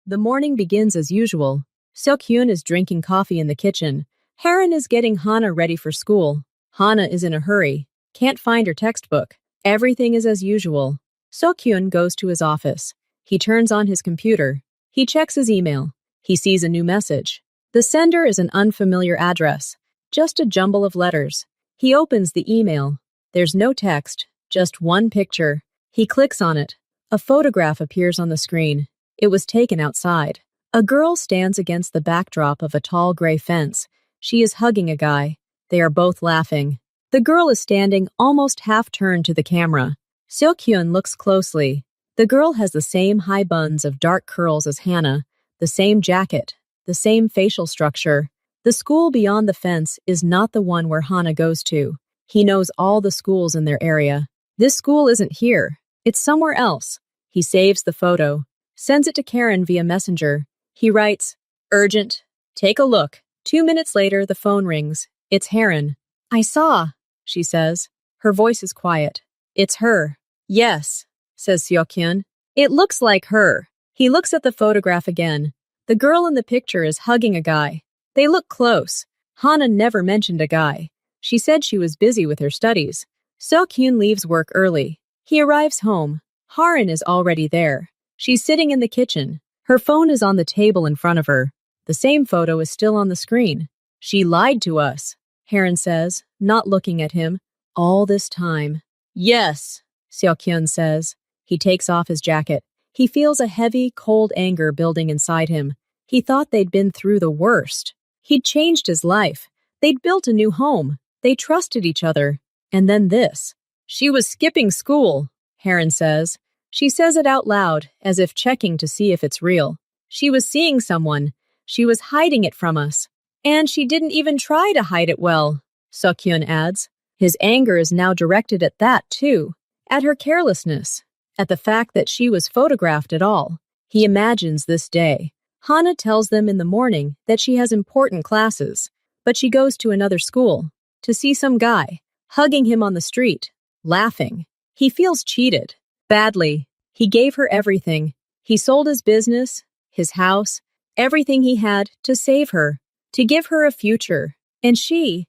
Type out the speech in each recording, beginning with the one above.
The morning begins as usual. Seok-hyun is drinking coffee in the kitchen. Haran is getting Hana ready for school. Hana is in a hurry. Can't find her textbook. Everything is as usual. Seok-hyun goes to his office. He turns on his computer. He checks his email. He sees a new message. The sender is an unfamiliar address. Just a jumble of letters. He opens the email. There's no text, just one picture. He clicks on it. A photograph appears on the screen. It was taken outside. A girl stands against the backdrop of a tall gray fence. She is hugging a guy. They are both laughing. The girl is standing almost half-turned to the camera. Seok-hyun looks closely. The girl has the same high buns of dark curls as Hana, the same jacket, the same facial structure. The school beyond the fence is not the one where Hana goes to. He knows all the schools in their area. This school isn't here. It's somewhere else. He saves the photo, sends it to Karen via messenger. He writes, "Urgent. Take a look." 2 minutes later, the phone rings. It's Haran. "I saw," she says. Her voice is quiet. "It's her." "Yes," says Seok-hyun. "It looks like her." He looks at the photograph again. The girl in the picture is hugging a guy. They look close. Hana never mentioned a guy. She said she was busy with her studies. Seok-hyun leaves work early. He arrives home. Haran is already there. She's sitting in the kitchen. Her phone is on the table in front of her. The same photo is still on the screen. "She lied to us," Haran says, not looking at him. "All this time." "Yes," Seok-hyun says. He takes off his jacket. He feels a heavy, cold anger building inside him. He thought they'd been through the worst. He'd changed his life. They'd built a new home. They trusted each other. And then this. "She was skipping school," Haran says. She says it out loud, as if checking to see if it's real. "She was seeing someone. She was hiding it from us. And she didn't even try to hide it well," Seok-hyun adds. His anger is now directed at that, too. At her carelessness. At the fact that she was photographed at all. He imagines this day. Hana tells them in the morning that she has important classes, but she goes to another school to see some guy, hugging him on the street, laughing. He feels cheated. Badly. He gave her everything. He sold his business, his house, everything he had to save her, to give her a future. And she's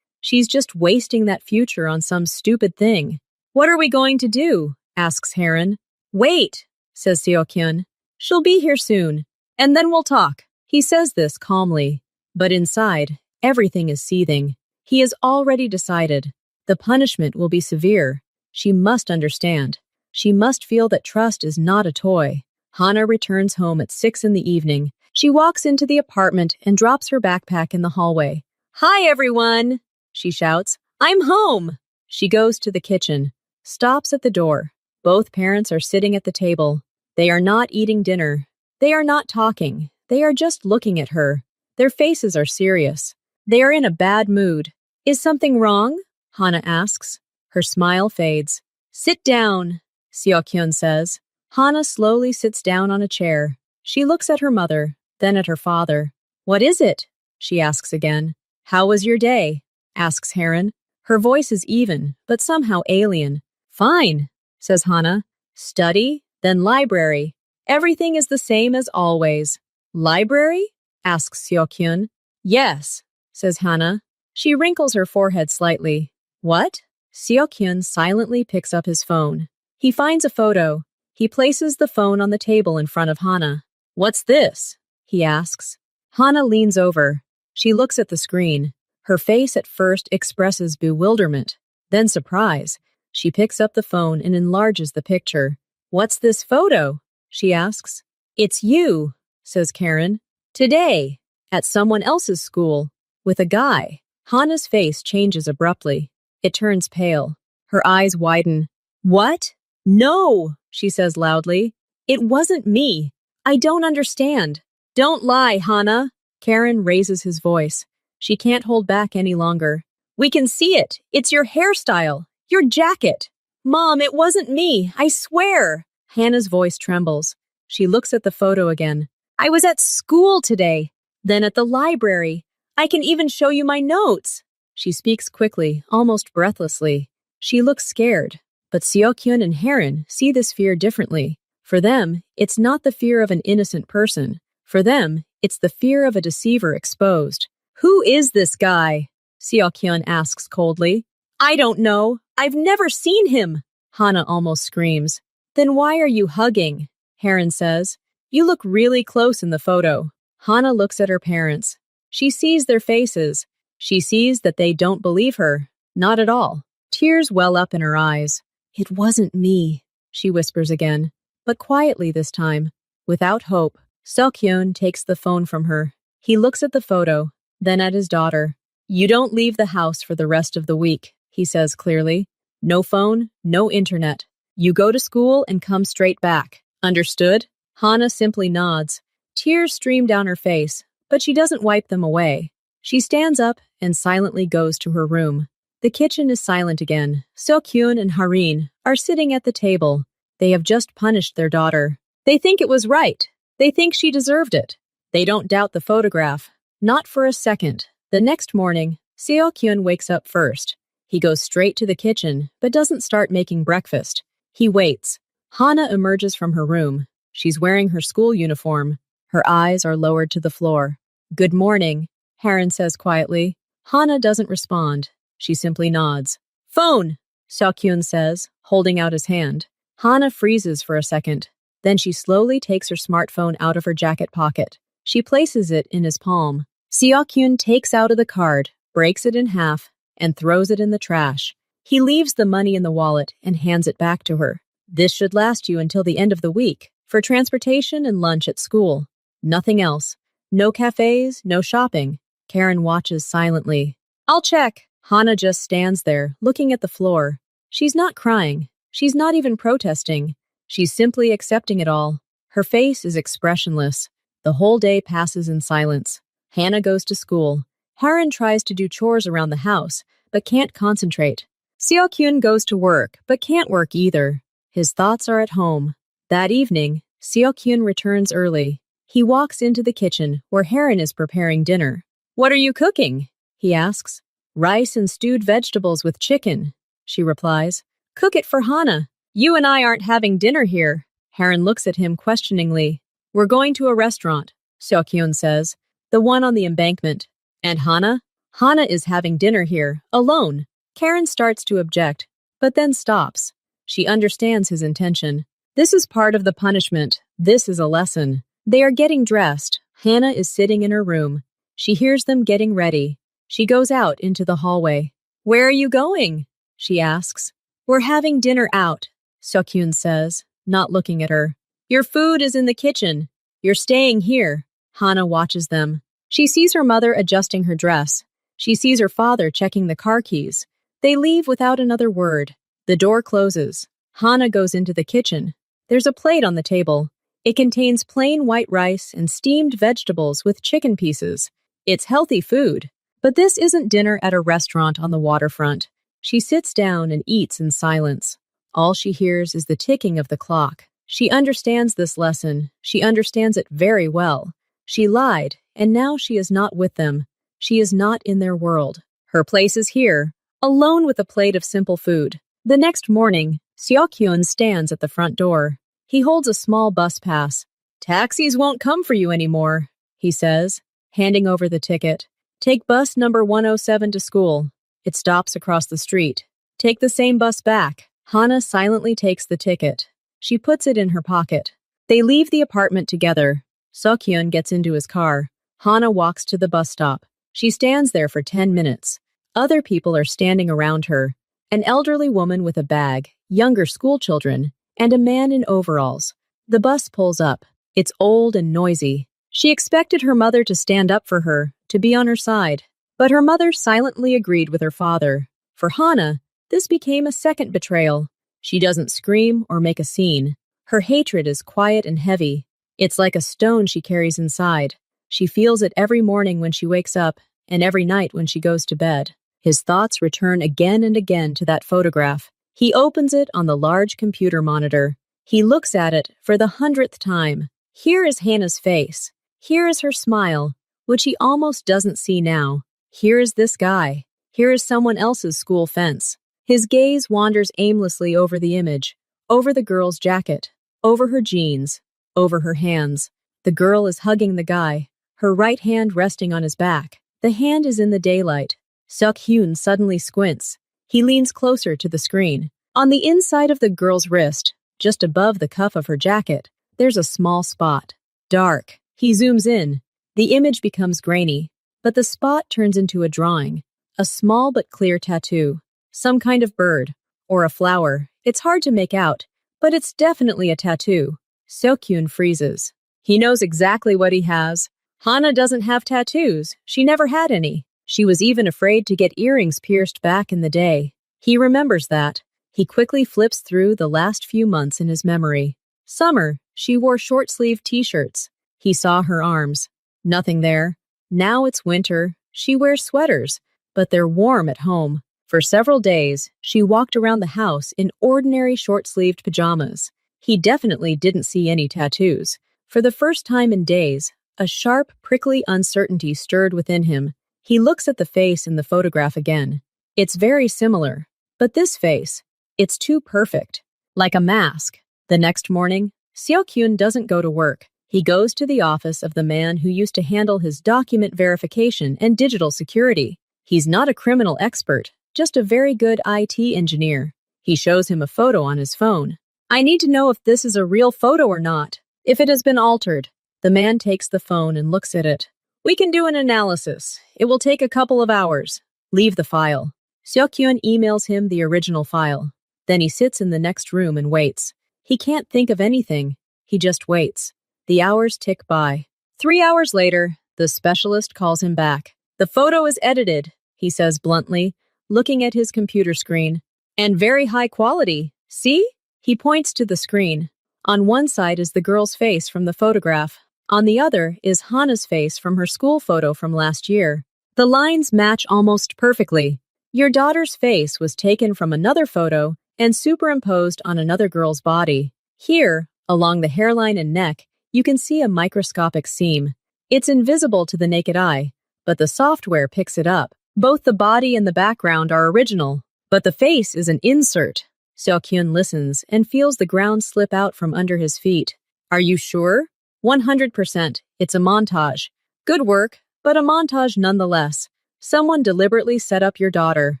just wasting that future on some stupid thing. "What are we going to do?" asks Haran. "Wait," says Seok-hyun. "She'll be here soon, and then we'll talk." He says this calmly, but inside, everything is seething. He has already decided. The punishment will be severe. She must understand. She must feel that trust is not a toy. Hana returns home at 6 in the evening. She walks into the apartment and drops her backpack in the hallway. "Hi, everyone," she shouts. "I'm home." She goes to the kitchen, stops at the door. Both parents are sitting at the table. They are not eating dinner. They are not talking. They are just looking at her. Their faces are serious. They are in a bad mood. "Is something wrong?" Hana asks. Her smile fades. "Sit down," Seok-hyun says. Hana slowly sits down on a chair. She looks at her mother, then at her father. "What is it?" she asks again. "How was your day?" asks Haran. Her voice is even, but somehow alien. "Fine," says Hana. "Study, then library. Everything is the same as always." "Library?" asks Seok-hyun. "Yes," says Hana. She wrinkles her forehead slightly. "What?" Seok-hyun silently picks up his phone. He finds a photo. He places the phone on the table in front of Hana. "What's this?" he asks. Hana leans over. She looks at the screen. Her face at first expresses bewilderment, then surprise. She picks up the phone and enlarges the picture. "What's this photo?" she asks. "It's you," says Karen. "Today, at someone else's school, with a guy." Hana's face changes abruptly. It turns pale. Her eyes widen. "What? No," she says loudly. "It wasn't me. I don't understand." "Don't lie, Hana." Karen raises his voice. She can't hold back any longer. "We can see it. It's your hairstyle. Your jacket." "Mom, it wasn't me. I swear." Hannah's voice trembles. She looks at the photo again. "I was at school today. Then at the library. I can even show you my notes." She speaks quickly, almost breathlessly. She looks scared. But Seok-hyun and Haran see this fear differently. For them, it's not the fear of an innocent person. For them, it's the fear of a deceiver exposed. Who is this guy? Seok-hyun asks coldly. I don't know. I've never seen him. Hana almost screams. Then why are you hugging? Haran says. You look really close in the photo. Hana looks at her parents. She sees their faces. She sees that they don't believe her. Not at all. Tears well up in her eyes. It wasn't me, she whispers again, but quietly this time. Without hope, Seok-hyun takes the phone from her. He looks at the photo, then at his daughter. You don't leave the house for the rest of the week, he says clearly. No phone, no internet. You go to school and come straight back. Understood? Hana simply nods. Tears stream down her face, but she doesn't wipe them away. She stands up and silently goes to her room. The kitchen is silent again. Seok-hyun and Harin are sitting at the table. They have just punished their daughter. They think it was right. They think she deserved it. They don't doubt the photograph. Not for a second. The next morning, Seok-hyun wakes up first. He goes straight to the kitchen, but doesn't start making breakfast. He waits. Hana emerges from her room. She's wearing her school uniform. Her eyes are lowered to the floor. Good morning, Haran says quietly. Hana doesn't respond. She simply nods. Phone, Seok-hyun says, holding out his hand. Hana freezes for a second. Then she slowly takes her smartphone out of her jacket pocket. She places it in his palm. Seok-hyun takes out of the card, breaks it in half, and throws it in the trash. He leaves the money in the wallet and hands it back to her. This should last you until the end of the week, for transportation and lunch at school. Nothing else. No cafes, no shopping. Karen watches silently. I'll check. Hana just stands there, looking at the floor. She's not crying. She's not even protesting. She's simply accepting it all. Her face is expressionless. The whole day passes in silence. Hana goes to school. Haran tries to do chores around the house, but can't concentrate. Seok-hyun goes to work, but can't work either. His thoughts are at home. That evening, Seok-hyun returns early. He walks into the kitchen, where Haran is preparing dinner. What are you cooking? He asks. Rice and stewed vegetables with chicken, she replies. Cook it for Hana. You and I aren't having dinner here. Haran looks at him questioningly. We're going to a restaurant, Seok-hyun says. The one on the embankment. And Hana? Hana is having dinner here, alone. Karen starts to object, but then stops. She understands his intention. This is part of the punishment. This is a lesson. They are getting dressed. Hana is sitting in her room. She hears them getting ready. She goes out into the hallway. Where are you going? She asks. We're having dinner out, Seok-hyun says, not looking at her. Your food is in the kitchen. You're staying here. Hana watches them. She sees her mother adjusting her dress. She sees her father checking the car keys. They leave without another word. The door closes. Hana goes into the kitchen. There's a plate on the table. It contains plain white rice and steamed vegetables with chicken pieces. It's healthy food. But this isn't dinner at a restaurant on the waterfront. She sits down and eats in silence. All she hears is the ticking of the clock. She understands this lesson. She understands it very well. She lied, and now she is not with them. She is not in their world. Her place is here, alone with a plate of simple food. The next morning, Seok-hyun stands at the front door. He holds a small bus pass. Taxis won't come for you anymore, he says, handing over the ticket. Take bus number 107 to school. It stops across the street. Take the same bus back. Hana silently takes the ticket. She puts it in her pocket. They leave the apartment together. Seok-hyun gets into his car. Hana walks to the bus stop. She stands there for 10 minutes. Other people are standing around her. An elderly woman with a bag, younger school children, and a man in overalls. The bus pulls up. It's old and noisy. She expected her mother to stand up for her, to be on her side. But her mother silently agreed with her father. For Hana, this became a second betrayal. She doesn't scream or make a scene. Her hatred is quiet and heavy. It's like a stone she carries inside. She feels it every morning when she wakes up and every night when she goes to bed. His thoughts return again and again to that photograph. He opens it on the large computer monitor. He looks at it for the 100th time. Here is Hannah's face. Here is her smile, which he almost doesn't see now. Here is this guy. Here is someone else's school fence. His gaze wanders aimlessly over the image, over the girl's jacket, over her jeans, over her hands. The girl is hugging the guy, her right hand resting on his back. The hand is in the daylight. Seok-hyun suddenly squints. He leans closer to the screen. On the inside of the girl's wrist, just above the cuff of her jacket, there's a small spot. Dark. He zooms in. The image becomes grainy, but the spot turns into a drawing. A small but clear tattoo. Some kind of bird. Or a flower. It's hard to make out, but it's definitely a tattoo. Seok-hyun freezes. He knows exactly what he has. Hana doesn't have tattoos. She never had any. She was even afraid to get earrings pierced back in the day. He remembers that. He quickly flips through the last few months in his memory. Summer, she wore short-sleeved t-shirts. He saw her arms. Nothing there. Now it's winter. She wears sweaters, but they're warm at home. For several days, she walked around the house in ordinary short-sleeved pajamas. He definitely didn't see any tattoos. For the first time in days, a sharp, prickly uncertainty stirred within him. He looks at the face in the photograph again. It's very similar. But this face, it's too perfect. Like a mask. The next morning, Seok-hyun doesn't go to work. He goes to the office of the man who used to handle his document verification and digital security. He's not a criminal expert, just a very good IT engineer. He shows him a photo on his phone. I need to know if this is a real photo or not, if it has been altered. The man takes the phone and looks at it. We can do an analysis. It will take a couple of hours. Leave the file. Seok-hyun emails him the original file. Then he sits in the next room and waits. He can't think of anything. He just waits. The hours tick by. 3 hours later, the specialist calls him back. The photo is edited, he says bluntly, looking at his computer screen. And very high quality. See? He points to the screen. On one side is the girl's face from the photograph. On the other is Hana's face from her school photo from last year. The lines match almost perfectly. Your daughter's face was taken from another photo and superimposed on another girl's body. Here, along the hairline and neck, you can see a microscopic seam. It's invisible to the naked eye, but the software picks it up. Both the body and the background are original, but the face is an insert. Seok-hyun listens and feels the ground slip out from under his feet. Are you sure? 100%. It's a montage. Good work, but a montage nonetheless. Someone deliberately set up your daughter.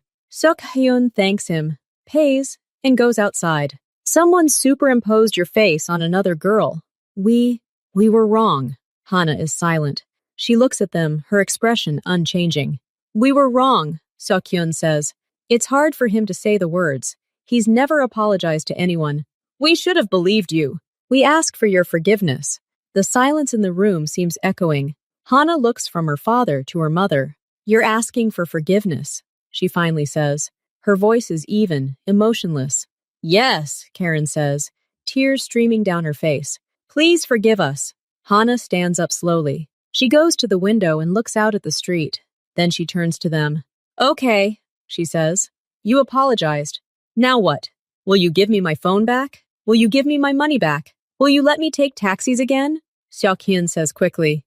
Seok-hyun thanks him, pays, and goes outside. Someone superimposed your face on another girl. We were wrong. Hana is silent. She looks at them, her expression unchanging. We were wrong, Seok-hyun says. It's hard for him to say the words. He's never apologized to anyone. We should have believed you. We ask for your forgiveness. The silence in the room seems echoing. Hana looks from her father to her mother. You're asking for forgiveness, she finally says. Her voice is even, emotionless. Yes, Karen says, tears streaming down her face. Please forgive us. Hana stands up slowly. She goes to the window and looks out at the street. Then she turns to them. Okay, she says. You apologized. Now what? Will you give me my phone back? Will you give me my money back? Will you let me take taxis again? Seok-hyun says quickly.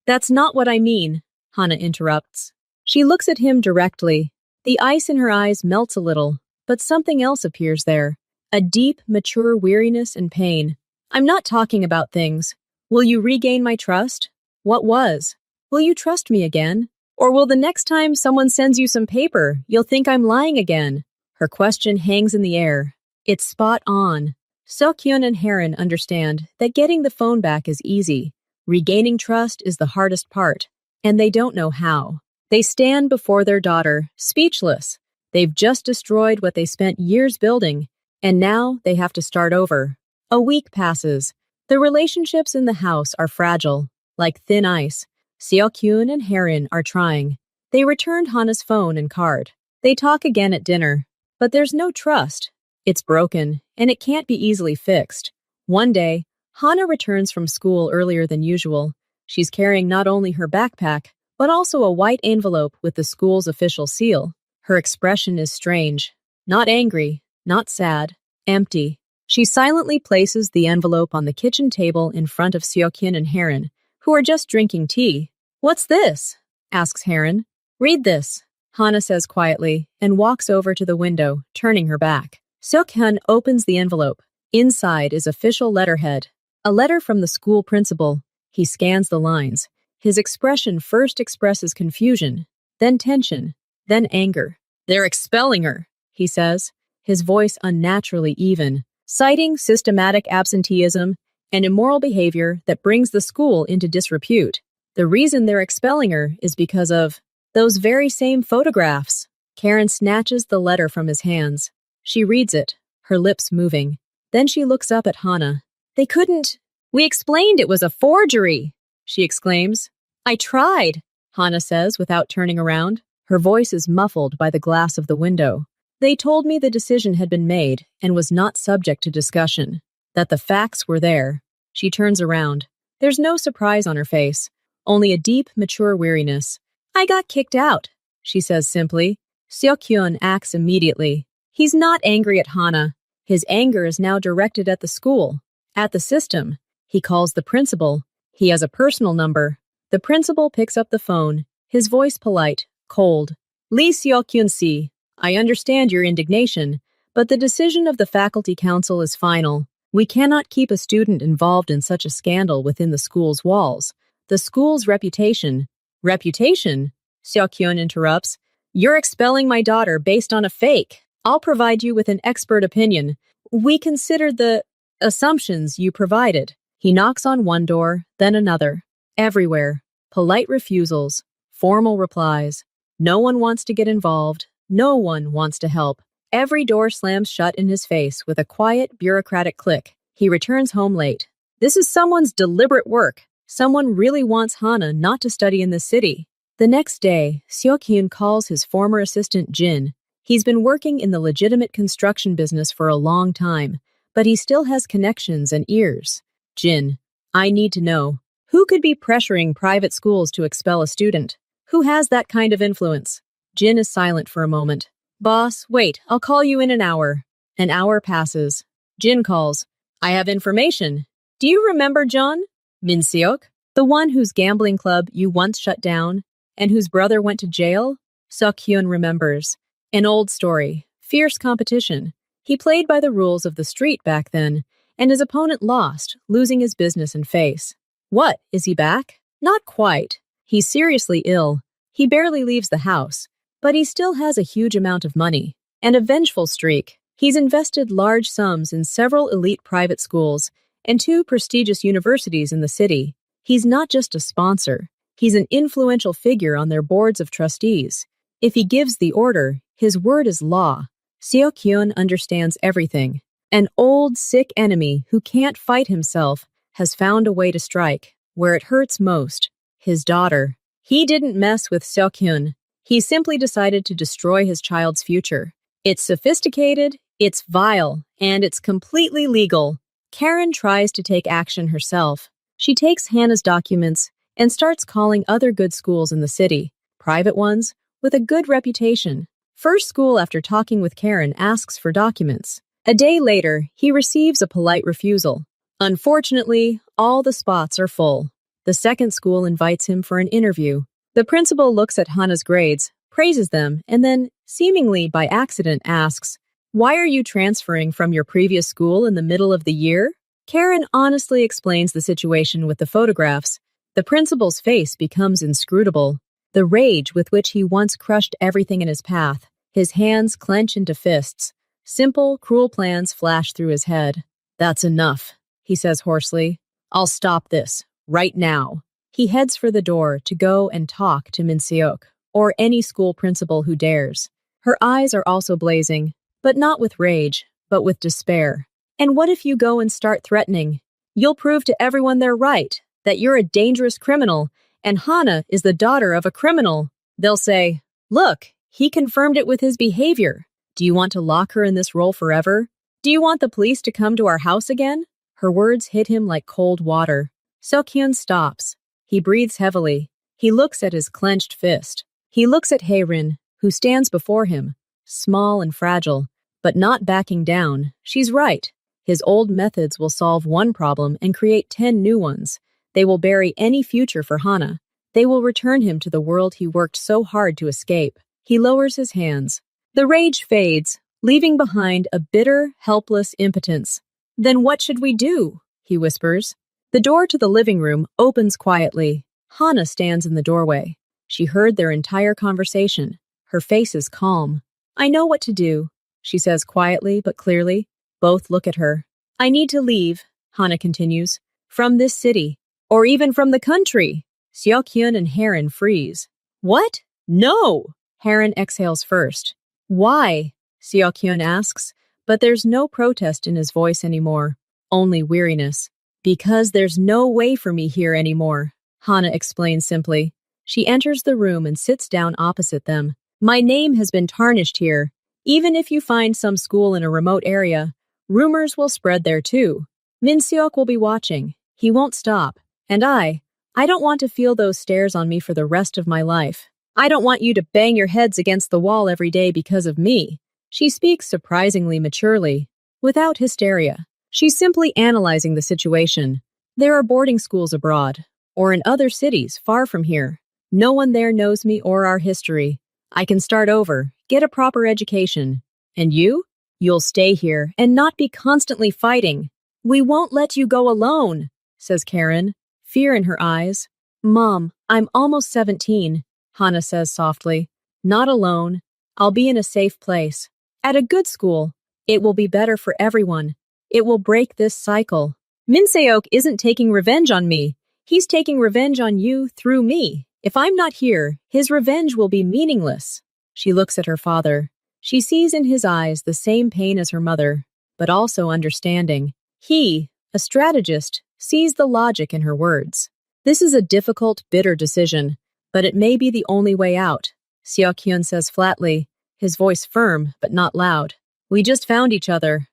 That's not what I mean, Hana interrupts. She looks at him directly. The ice in her eyes melts a little, but something else appears there. A deep, mature weariness and pain. I'm not talking about things. Will you regain my trust? What was? Will you trust me again? Or will the next time someone sends you some paper, you'll think I'm lying again? Her question hangs in the air. It's spot on. Seok-hyun and Haran understand that getting the phone back is easy. Regaining trust is the hardest part, and they don't know how. They stand before their daughter, speechless. They've just destroyed what they spent years building, and now they have to start over. A week passes. The relationships in the house are fragile, like thin ice. Seok-hyun and Haran are trying. They returned Hana's phone and card. They talk again at dinner, but there's no trust. It's broken, and it can't be easily fixed. One day, Hana returns from school earlier than usual. She's carrying not only her backpack, but also a white envelope with the school's official seal. Her expression is strange. Not angry, not sad, empty. She silently places the envelope on the kitchen table in front of Seok-hyun and Haran, who are just drinking tea. What's this? Asks Haran. Read this, Hana says quietly, and walks over to the window, turning her back. Seok-hyun opens the envelope. Inside is official letterhead. A letter from the school principal. He scans the lines. His expression first expresses confusion, then tension, then anger. They're expelling her, he says, his voice unnaturally even, citing systematic absenteeism and immoral behavior that brings the school into disrepute. The reason they're expelling her is because of those very same photographs. Karen snatches the letter from his hands. She reads it, her lips moving. Then she looks up at Hana. They couldn't. We explained it was a forgery, she exclaims. I tried, Hana says without turning around. Her voice is muffled by the glass of the window. They told me the decision had been made and was not subject to discussion, that the facts were there. She turns around. There's no surprise on her face, only a deep, mature weariness. I got kicked out, she says simply. Seok-hyun acts immediately. He's not angry at Hana. His anger is now directed at the school, at the system. He calls the principal. He has a personal number. The principal picks up the phone, his voice polite, cold. Lee Seok-hyun-si, I understand your indignation, but the decision of the faculty council is final. We cannot keep a student involved in such a scandal within the school's walls. The school's reputation. Reputation? Seok-hyun interrupts. You're expelling my daughter based on a fake. I'll provide you with an expert opinion. We considered the assumptions you provided. He knocks on one door, then another. Everywhere. Polite refusals. Formal replies. No one wants to get involved. No one wants to help. Every door slams shut in his face with a quiet, bureaucratic click. He returns home late. This is someone's deliberate work. Someone really wants Hana not to study in the city. The next day, Seok-hyun calls his former assistant Jin. He's been working in the legitimate construction business for a long time, but he still has connections and ears. Jin, I need to know, who could be pressuring private schools to expel a student? Who has that kind of influence? Jin is silent for a moment. Boss, wait, I'll call you in an hour. An hour passes. Jin calls. I have information. Do you remember John? Min Seok? The one whose gambling club you once shut down and whose brother went to jail? Seok-hyun remembers. An old story. Fierce competition. He played by the rules of the street back then, and his opponent lost, losing his business and face. What, is he back? Not quite. He's seriously ill. He barely leaves the house, but he still has a huge amount of money and a vengeful streak. He's invested large sums in several elite private schools and 2 prestigious universities in the city. He's not just a sponsor. He's an influential figure on their boards of trustees. If he gives the order, his word is law. Seok-hyun understands everything. An old, sick enemy who can't fight himself has found a way to strike, where it hurts most, his daughter. He didn't mess with Seok-hyun. He simply decided to destroy his child's future. It's sophisticated, it's vile, and it's completely legal. Karen tries to take action herself. She takes Hannah's documents and starts calling other good schools in the city, private ones, with a good reputation. First school after talking with Karen asks for documents. A day later, he receives a polite refusal. Unfortunately, all the spots are full. The second school invites him for an interview. The principal looks at Hannah's grades, praises them, and then, seemingly by accident, asks, "Why are you transferring from your previous school in the middle of the year?" Karen honestly explains the situation with the photographs. The principal's face becomes inscrutable. The rage with which he once crushed everything in his path. His hands clench into fists. Simple, cruel plans flash through his head. "That's enough," he says hoarsely. "I'll stop this, right now." He heads for the door to go and talk to Min Seok, or any school principal who dares. Her eyes are also blazing, but not with rage, but with despair. "And what if you go and start threatening? You'll prove to everyone they're right, that you're a dangerous criminal, and Hana is the daughter of a criminal. They'll say, 'Look, he confirmed it with his behavior. Do you want to lock her in this role forever? Do you want the police to come to our house again?'" Her words hit him like cold water. Seok-hyun stops. He breathes heavily. He looks at his clenched fist. He looks at Hae-rin, who stands before him, small and fragile, but not backing down. She's right. His old methods will solve one problem and create 10 new ones. They will bury any future for Hana. They will return him to the world he worked so hard to escape. He lowers his hands. The rage fades, leaving behind a bitter, helpless impotence. "Then what should we do?" he whispers. The door to the living room opens quietly. Hana stands in the doorway. She heard their entire conversation. Her face is calm. I know what to do, she says quietly but clearly. Both look at her. I need to leave, Hana continues, from this city, or even from the country. Seok-hyun and Haran freeze. What? No! Haran exhales first. Why? Seok-hyun asks, but there's no protest in his voice anymore, only weariness. Because there's no way for me here anymore, Hana explains simply. She enters the room and sits down opposite them. My name has been tarnished here. Even if you find some school in a remote area, rumors will spread there too. Min-seok will be watching. He won't stop. And I don't want to feel those stares on me for the rest of my life. I don't want you to bang your heads against the wall every day because of me. She speaks surprisingly maturely, without hysteria. She's simply analyzing the situation. There are boarding schools abroad, or in other cities far from here. No one there knows me or our history. I can start over, get a proper education. And you? You'll stay here and not be constantly fighting. We won't let you go alone, says Karen, fear in her eyes. Mom, I'm almost 17, Hana says softly. Not alone. I'll be in a safe place. At a good school. It will be better for everyone. It will break this cycle. Min-seok isn't taking revenge on me. He's taking revenge on you through me. If I'm not here, his revenge will be meaningless. She looks at her father. She sees in his eyes the same pain as her mother, but also understanding. He, a strategist, sees the logic in her words. This is a difficult, bitter decision, but it may be the only way out, Seok-hyun says flatly, his voice firm but not loud. We just found each other.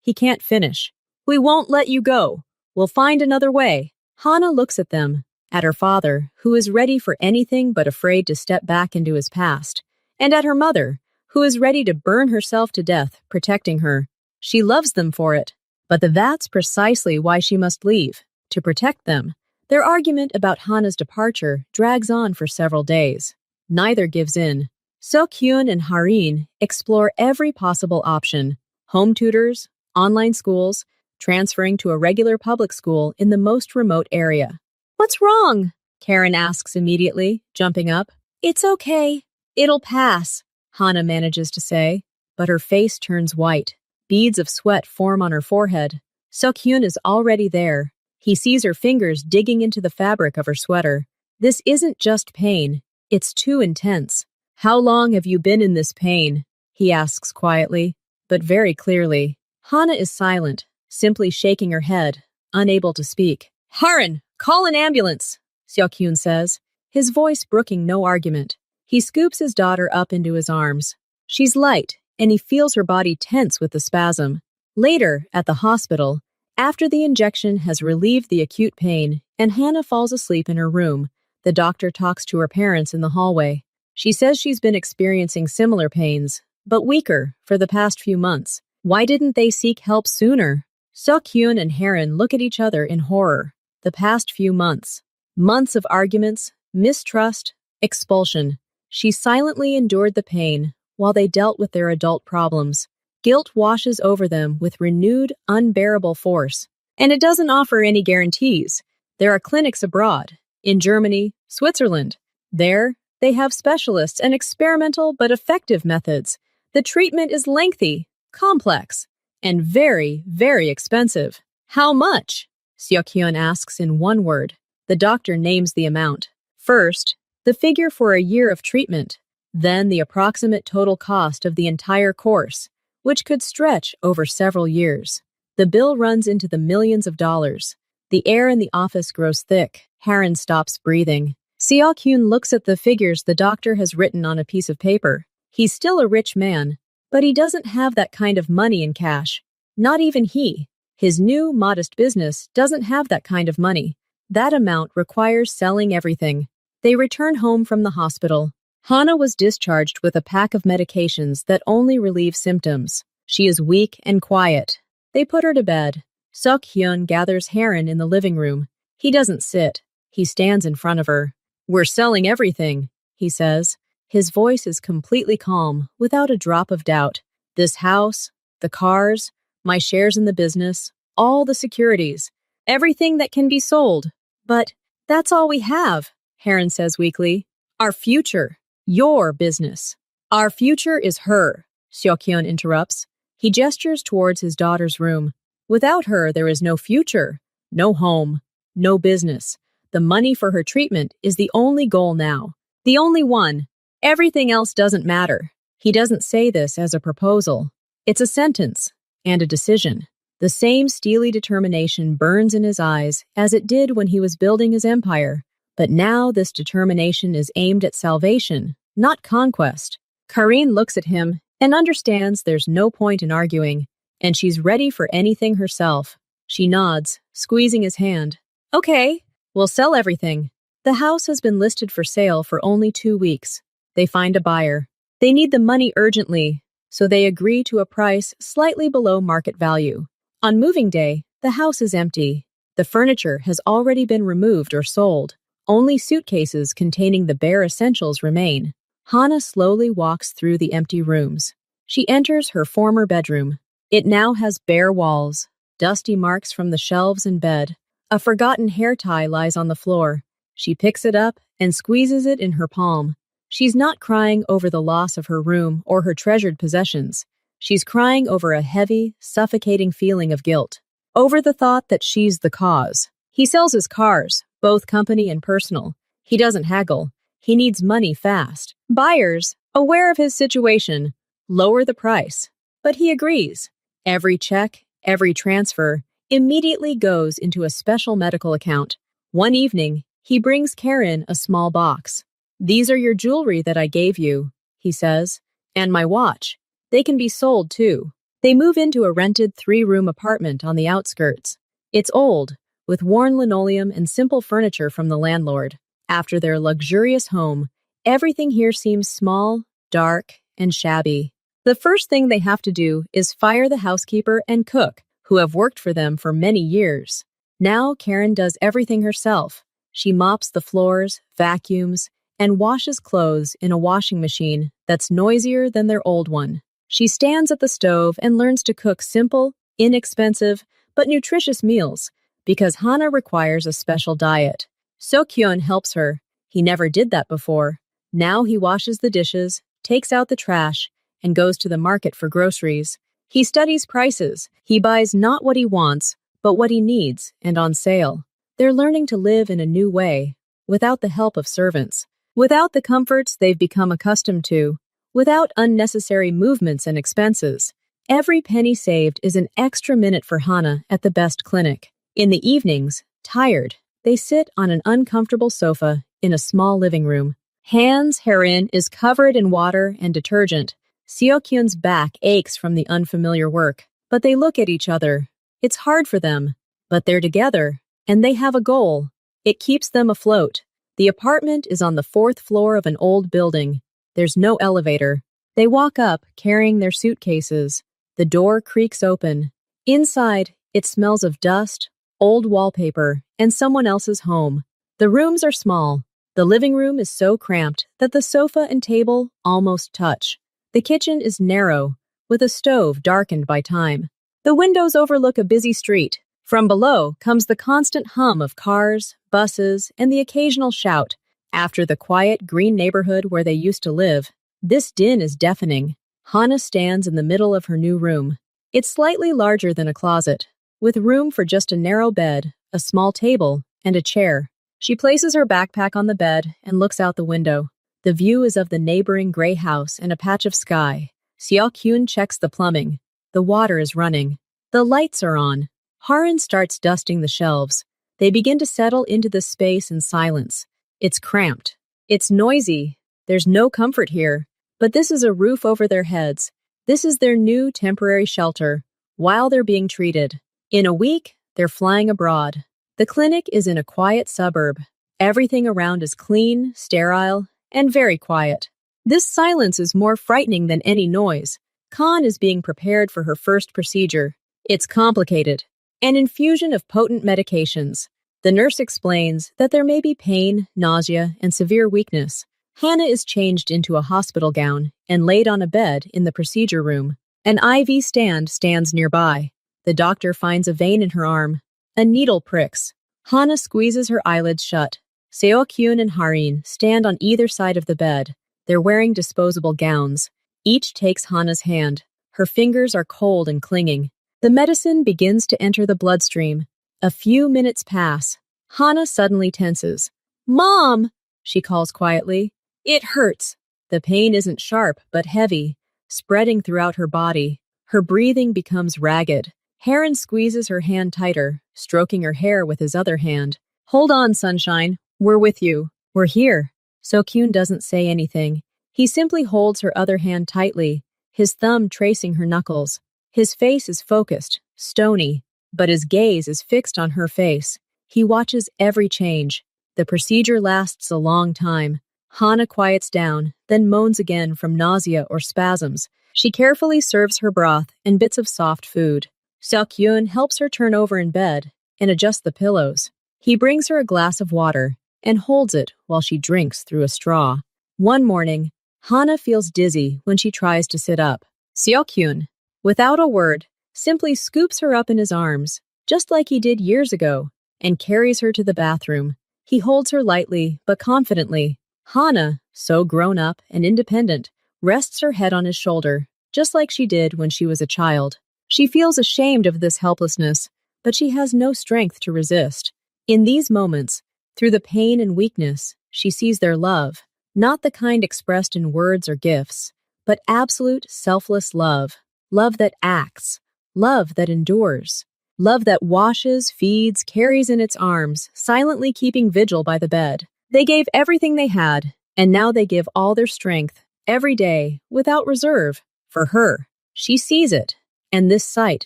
He can't finish. We won't let you go. We'll find another way. Hana looks at them, at her father, who is ready for anything but afraid to step back into his past, and at her mother, who is ready to burn herself to death, protecting her. She loves them for it, but that's precisely why she must leave, to protect them. Their argument about Hana's departure drags on for several days. Neither gives in. Seok-hyun and Harin explore every possible option. Home tutors, online schools, transferring to a regular public school in the most remote area. What's wrong? Karen asks immediately, jumping up. It's okay. It'll pass, Hana manages to say, but her face turns white. Beads of sweat form on her forehead. Seok-hyun is already there. He sees her fingers digging into the fabric of her sweater. This isn't just pain. It's too intense. How long have you been in this pain? He asks quietly, but very clearly. Hana is silent, simply shaking her head, unable to speak. Haran, call an ambulance, Seok-hyun says, his voice brooking no argument. He scoops his daughter up into his arms. She's light, and he feels her body tense with the spasm. Later, at the hospital, after the injection has relieved the acute pain and Hana falls asleep in her room, the doctor talks to her parents in the hallway. She says she's been experiencing similar pains, but weaker, for the past few months. Why didn't they seek help sooner? Seok-hyun and Haran look at each other in horror. The past few months. Months of arguments, mistrust, expulsion. She silently endured the pain while they dealt with their adult problems. Guilt washes over them with renewed, unbearable force. And it doesn't offer any guarantees. There are clinics abroad, in Germany, Switzerland. There, they have specialists and experimental but effective methods. The treatment is lengthy, complex, and very, very expensive. How much? Seok-hyun asks in one word. The doctor names the amount. First, the figure for a year of treatment, then the approximate total cost of the entire course, which could stretch over several years. The bill runs into the millions of dollars. The air in the office grows thick. Haran stops breathing. Seok-hyun looks at the figures the doctor has written on a piece of paper. He's still a rich man, but he doesn't have that kind of money in cash. Not even he. His new, modest business doesn't have that kind of money. That amount requires selling everything. They return home from the hospital. Hana was discharged with a pack of medications that only relieve symptoms. She is weak and quiet. They put her to bed. Seok-hyun gathers Haran in the living room. He doesn't sit. He stands in front of her. We're selling everything, he says. His voice is completely calm, without a drop of doubt. This house, the cars, my shares in the business, all the securities, everything that can be sold. But that's all we have, Heron says weakly. Our future, your business. Our future is her, Seokhyun interrupts. He gestures towards his daughter's room. Without her, there is no future, no home, no business. The money for her treatment is the only goal now. The only one. Everything else doesn't matter. He doesn't say this as a proposal. It's a sentence and a decision. The same steely determination burns in his eyes as it did when he was building his empire. But now this determination is aimed at salvation, not conquest. Karine looks at him and understands there's no point in arguing, and she's ready for anything herself. She nods, squeezing his hand. Okay, we'll sell everything. The house has been listed for sale for only 2 weeks. They find a buyer. They need the money urgently, so they agree to a price slightly below market value. On moving day, the house is empty. The furniture has already been removed or sold. Only suitcases containing the bare essentials remain. Hana slowly walks through the empty rooms. She enters her former bedroom. It now has bare walls, dusty marks from the shelves and bed. A forgotten hair tie lies on the floor. She picks it up and squeezes it in her palm. She's not crying over the loss of her room or her treasured possessions. She's crying over a heavy, suffocating feeling of guilt. Over the thought that she's the cause. He sells his cars, both company and personal. He doesn't haggle. He needs money fast. Buyers, aware of his situation, lower the price. But he agrees. Every check, every transfer, immediately goes into a special medical account. One evening, he brings Karen a small box. These are your jewelry that I gave you, he says, and my watch. They can be sold too. They move into a rented 3-room apartment on the outskirts. It's old, with worn linoleum and simple furniture from the landlord. After their luxurious home, everything here seems small, dark, and shabby. The first thing they have to do is fire the housekeeper and cook, who have worked for them for many years. Now Karen does everything herself. She mops the floors, vacuums, and washes clothes in a washing machine that's noisier than their old one. She stands at the stove and learns to cook simple, inexpensive, but nutritious meals, because Hana requires a special diet. Seokhyun helps her. He never did that before. Now he washes the dishes, takes out the trash, and goes to the market for groceries. He studies prices. He buys not what he wants, but what he needs and on sale. They're learning to live in a new way, without the help of servants, without the comforts they've become accustomed to, without unnecessary movements and expenses. Every penny saved is an extra minute for Hana at the best clinic. In the evenings, tired, they sit on an uncomfortable sofa in a small living room. Han's Heron is covered in water and detergent. Seokhyun's back aches from the unfamiliar work, but they look at each other. It's hard for them, but they're together, and they have a goal. It keeps them afloat. The apartment is on the 4th floor of an old building. There's no elevator. They walk up, carrying their suitcases. The door creaks open. Inside, it smells of dust, old wallpaper, and someone else's home. The rooms are small. The living room is so cramped that the sofa and table almost touch. The kitchen is narrow, with a stove darkened by time. The windows overlook a busy street. From below comes the constant hum of cars, buses, and the occasional shout. After the quiet, green neighborhood where they used to live, this din is deafening. Hana stands in the middle of her new room. It's slightly larger than a closet, with room for just a narrow bed, a small table, and a chair. She places her backpack on the bed and looks out the window. The view is of the neighboring gray house and a patch of sky. Seokhyun checks the plumbing. The water is running. The lights are on. Haran starts dusting the shelves. They begin to settle into the space in silence. It's cramped. It's noisy. There's no comfort here. But this is a roof over their heads. This is their new temporary shelter, while they're being treated. In a week, they're flying abroad. The clinic is in a quiet suburb. Everything around is clean, sterile, and very quiet. This silence is more frightening than any noise. Khan is being prepared for her first procedure. It's complicated. An infusion of potent medications. The nurse explains that there may be pain, nausea, and severe weakness. Hana is changed into a hospital gown and laid on a bed in the procedure room. An IV stand stands nearby. The doctor finds a vein in her arm. A needle pricks. Hana squeezes her eyelids shut. Seo-kyun and Harin stand on either side of the bed. They're wearing disposable gowns. Each takes Hana's hand. Her fingers are cold and clinging. The medicine begins to enter the bloodstream. A few minutes pass. Hana suddenly tenses. "Mom!" she calls quietly. "It hurts." The pain isn't sharp, but heavy, spreading throughout her body. Her breathing becomes ragged. Harin squeezes her hand tighter, stroking her hair with his other hand. "Hold on, sunshine. We're with you. We're here." So-kyun doesn't say anything. He simply holds her other hand tightly, his thumb tracing her knuckles. His face is focused, stony, but his gaze is fixed on her face. He watches every change. The procedure lasts a long time. Hana quiets down, then moans again from nausea or spasms. She carefully serves her broth and bits of soft food. Seo-kyun helps her turn over in bed and adjust the pillows. He brings her a glass of water and holds it while she drinks through a straw. One morning, Hana feels dizzy when she tries to sit up. Seo-kyun, without a word, simply scoops her up in his arms, just like he did years ago, and carries her to the bathroom. He holds her lightly but confidently. Hana, so grown up and independent, rests her head on his shoulder, just like she did when she was a child. She feels ashamed of this helplessness, but she has no strength to resist. In these moments, through the pain and weakness, she sees their love, not the kind expressed in words or gifts, but absolute selfless love. Love that acts, love that endures, love that washes, feeds, carries in its arms, silently keeping vigil by the bed. They gave everything they had, and now they give all their strength, every day, without reserve, for her. She sees it, and this sight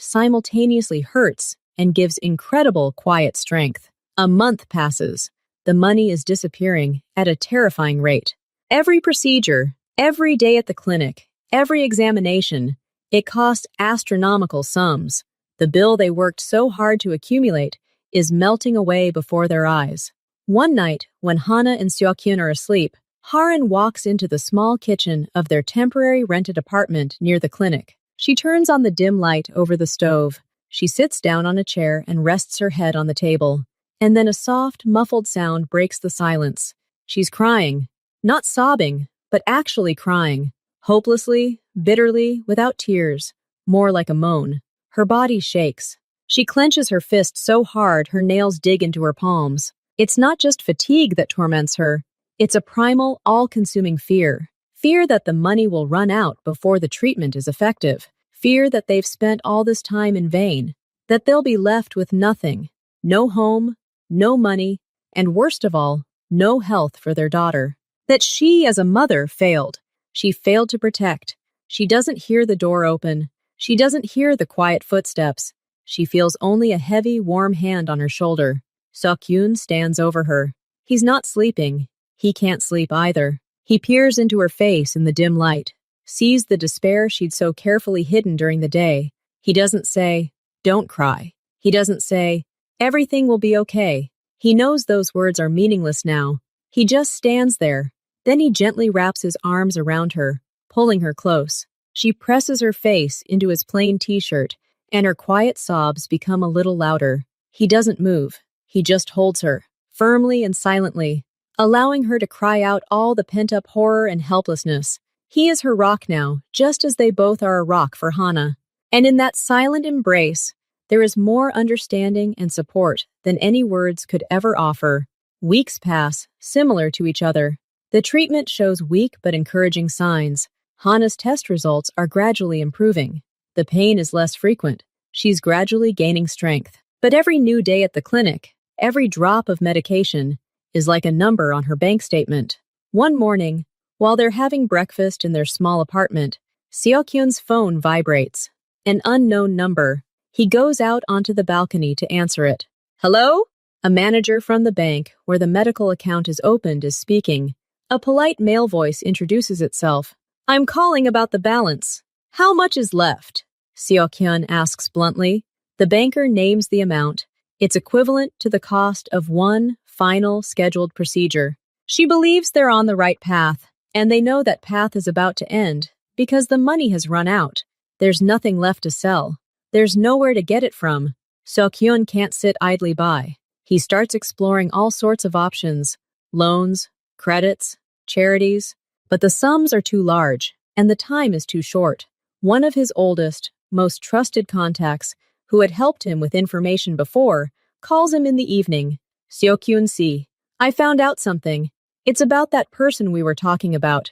simultaneously hurts and gives incredible quiet strength. A month passes. The money is disappearing at a terrifying rate. Every procedure, every day at the clinic, every examination, it costs astronomical sums. The bill they worked so hard to accumulate is melting away before their eyes. One night, when Hana and Seo-kyun are asleep, Harin walks into the small kitchen of their temporary rented apartment near the clinic. She turns on the dim light over the stove. She sits down on a chair and rests her head on the table. And then a soft, muffled sound breaks the silence. She's crying. Not sobbing, but actually crying. Hopelessly, bitterly, without tears. More like a moan. Her body shakes. She clenches her fist so hard her nails dig into her palms. It's not just fatigue that torments her. It's a primal, all-consuming fear. Fear that the money will run out before the treatment is effective. Fear that they've spent all this time in vain. That they'll be left with nothing. No home, no money, and worst of all, no health for their daughter. That she, as a mother, failed. She failed to protect. She doesn't hear the door open. She doesn't hear the quiet footsteps. She feels only a heavy, warm hand on her shoulder. Seo-kyun stands over her. He's not sleeping. He can't sleep either. He peers into her face in the dim light, sees the despair she'd so carefully hidden during the day. He doesn't say, "Don't cry." He doesn't say, "Everything will be okay." He knows those words are meaningless now. He just stands there. Then he gently wraps his arms around her, pulling her close. She presses her face into his plain t-shirt, and her quiet sobs become a little louder. He doesn't move. He just holds her, firmly and silently, allowing her to cry out all the pent-up horror and helplessness. He is her rock now, just as they both are a rock for Hana. And in that silent embrace, there is more understanding and support than any words could ever offer. Weeks pass, similar to each other. The treatment shows weak but encouraging signs. Hana's test results are gradually improving. The pain is less frequent. She's gradually gaining strength. But every new day at the clinic, every drop of medication, is like a number on her bank statement. One morning, while they're having breakfast in their small apartment, Seo-kyun's phone vibrates. An unknown number. He goes out onto the balcony to answer it. "Hello?" A manager from the bank, where the medical account is opened, is speaking. A polite male voice introduces itself. "I'm calling about the balance. How much is left?" Seo-kyun asks bluntly. The banker names the amount. It's equivalent to the cost of one final scheduled procedure. She believes they're on the right path, and they know that path is about to end because the money has run out. There's nothing left to sell. There's nowhere to get it from. Seo-kyun can't sit idly by. He starts exploring all sorts of options, loans, credits, charities, but the sums are too large, and the time is too short. One of his oldest, most trusted contacts, who had helped him with information before, calls him in the evening. Seo-kyun see, I found out something. It's about that person we were talking about